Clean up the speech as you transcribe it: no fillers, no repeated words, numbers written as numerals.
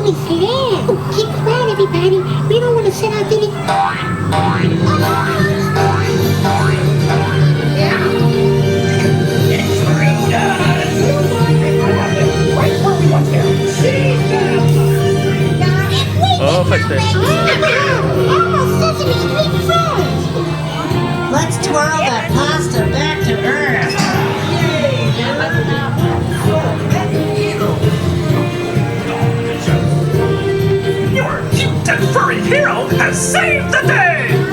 always there. Oh, keep quiet, everybody. We don't want to set out any... Oh, faz tempo. Almost Sesame Street friends. Let's twirl that pasta back to earth. Your cute and furry hero has saved the day!